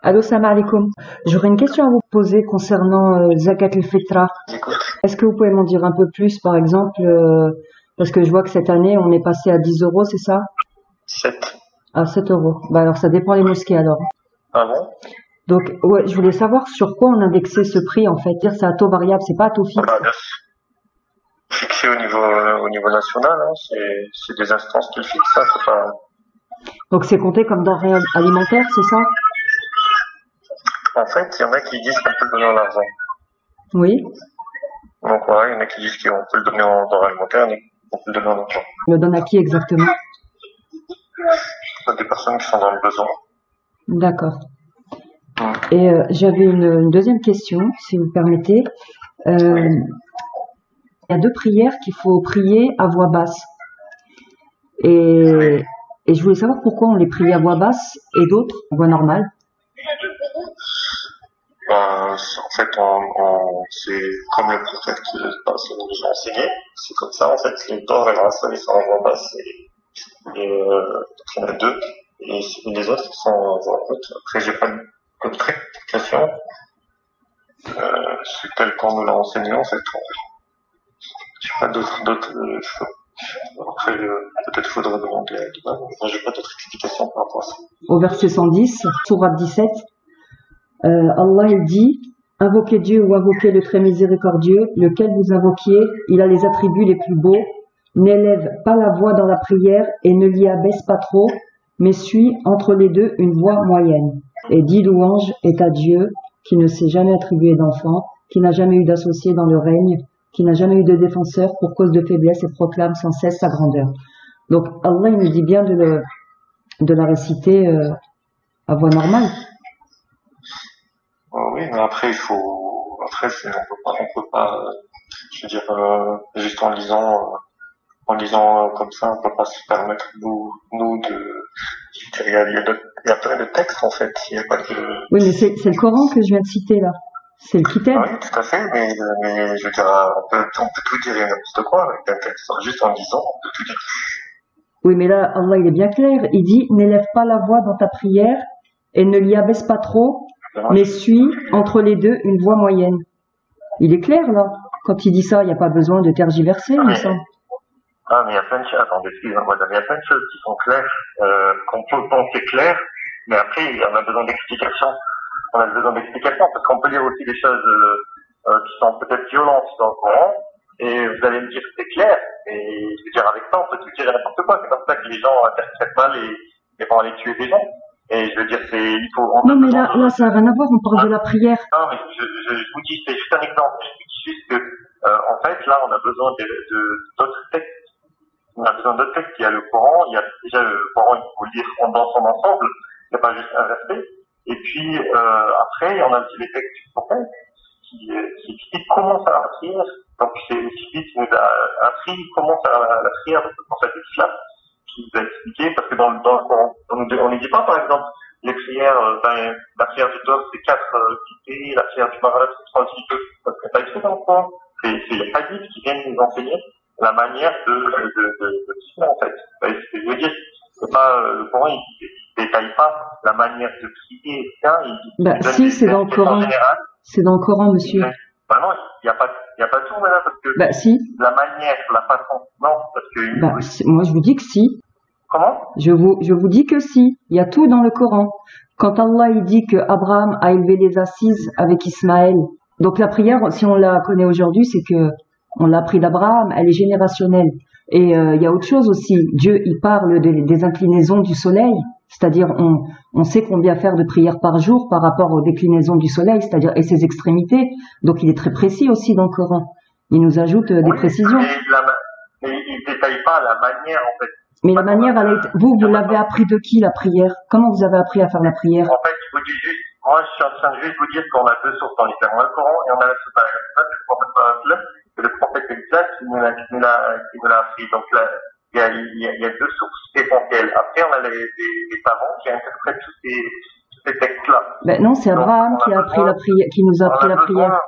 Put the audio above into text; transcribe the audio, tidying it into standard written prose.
Allô, salam alaikum. J'aurais une question à vous poser concernant Zakat al-Fitra. J'écoute. Est-ce que vous pouvez m'en dire un peu plus, par exemple, parce que je vois que cette année, on est passé à 10 euros, c'est ça? 7. À 7 euros. Bah alors, ça dépend les mosquées alors. Ah bon? Donc, ouais, je voulais savoir sur quoi on indexait ce prix, en fait. Dire c'est à taux variable, c'est pas à taux fixe. Voilà, fixé au niveau national, hein. C'est des instances qui le fixent, ça, c'est pas... Donc, c'est compté comme denrée alimentaire, c'est ça? En fait, il y en a qui disent qu'on peut le donner en argent. Oui. Donc voilà, il y en a qui disent qu'on peut le donner en denrée alimentaire, mais on peut le donner en argent. On le donne à qui exactement? Il y a des personnes qui sont dans le besoin. D'accord. Et j'avais une deuxième question, si vous permettez. Il y a deux prières qu'il faut prier à voix basse. Et je voulais savoir pourquoi on les prie à voix basse et d'autres à voix normale. En fait, c'est comme le prophète qui nous a enseigné. C'est comme ça, en fait, les torts et les rassins, ils sont en voix basse. Et il y en a deux. Et les autres, ils sont en voix haute. Après, j'ai pas d'autres explications. C'est tel qu'on nous l'a enseigné, en fait. J'ai pas d'autres choix. Après, peut-être faudra demander à l'imam. Moi, j'ai pas d'autres explications par rapport à ça. Au verset 110, sourate 17, Allah il dit: invoquez Dieu ou invoquez le très miséricordieux, lequel vous invoquiez, il a les attributs les plus beaux. N'élève pas la voix dans la prière et ne l'y abaisse pas trop, mais suis entre les deux une voix moyenne. Et dit: louange est à Dieu, qui ne s'est jamais attribué d'enfant, qui n'a jamais eu d'associé dans le règne, qui n'a jamais eu de défenseur pour cause de faiblesse et proclame sans cesse sa grandeur. Donc Allah il nous dit bien de la réciter à voix normale. Oui, mais après on peut pas, je veux dire, juste en lisant comme ça, on peut pas se permettre nous il y a plein de textes en fait, il y a pas de... Oui, mais c'est le Coran que je viens de citer là. C'est le Kitab. Oui, tout à fait, mais je veux dire, on peut tout dire et n'importe quoi avec un texte, juste en lisant, on peut tout dire. Oui, mais là, Allah, il est bien clair. Il dit: n'élève pas la voix dans ta prière et ne l'y abaisse pas trop, mais suis entre les deux une voix moyenne. Il est clair, là. Quand il dit ça, il n'y a pas besoin de tergiverser, il me semble. Ah, mais il y a plein de choses, attendez, excusez-moi, il y a plein de choses qui sont claires, qu'on peut penser claires, mais après, on a besoin d'explications. On a besoin d'explications, parce qu'on peut lire aussi des choses qui sont peut-être violentes dans le Coran, et vous allez me dire que c'est clair, et je veux dire, avec ça, on peut tout dire n'importe quoi. C'est comme ça que les gens interprètent mal et vont aller tuer des gens. Et je veux dire, il faut... Non, mais là, ça n'a rien à voir, on parle de la prière. Non, mais je vous dis, c'est juste un exemple. Je vous dis juste que, en fait, là, on a besoin d'autres textes. On a besoin d'autres textes. Il y a le Coran, il y a déjà le Coran, il faut le lire dans son ensemble. C'est pas juste un verset. Et puis, après, on a aussi les textes du prophète qui expliquent comment faire la prière. Donc, c'est celui qui nous a appris comment faire la prière, donc le prophète de l'islam, qui nous a expliqué, parce que dans le Coran, on ne dit pas, par exemple, les prières, la prière du Dôme, c'est 4 quittés, la prière du Maghreb, c'est 3 quittés. Parce que c'est pas écrit dans le Coran. C'est les hadiths qui viennent nous enseigner la manière de prier, en fait. Vous voyez ce que je veux dire? C'est pas, le Coran, il détaille pas la manière de prier, etc. Si, c'est dans le Coran. C'est dans le Coran, monsieur. Bah non, il n'y a pas tout, madame, parce que si. La manière, la façon, non, parce que... moi, je vous dis que si. Comment? Je vous dis que si. Il y a tout dans le Coran. Quand Allah, il dit que Abraham a élevé les assises avec Ismaël. Donc la prière, si on la connaît aujourd'hui, c'est que on l'a appris d'Abraham, elle est générationnelle. Et il y a autre chose aussi. Dieu, il parle des inclinaisons du soleil. C'est-à-dire, on sait combien faire de prières par jour par rapport aux déclinaisons du soleil, c'est-à-dire, et ses extrémités. Donc, il est très précis aussi dans le Coran. Il nous ajoute des précisions. Mais il détaille pas la manière, en fait. Mais la manière, vous l'avez appris de qui, la prière? Comment vous avez appris à faire la prière? En fait, je vous dis juste, moi, je suis en train de juste vous dire qu'on a deux sources dans l'islam. On a le Coran et on a la Sunna, et le prophète Islam qui nous l'a appris. Donc là, il y a deux sources essentielles. Après, on a les savants qui interprètent tous ces textes-là. Non, c'est Abraham qui nous a appris la prière.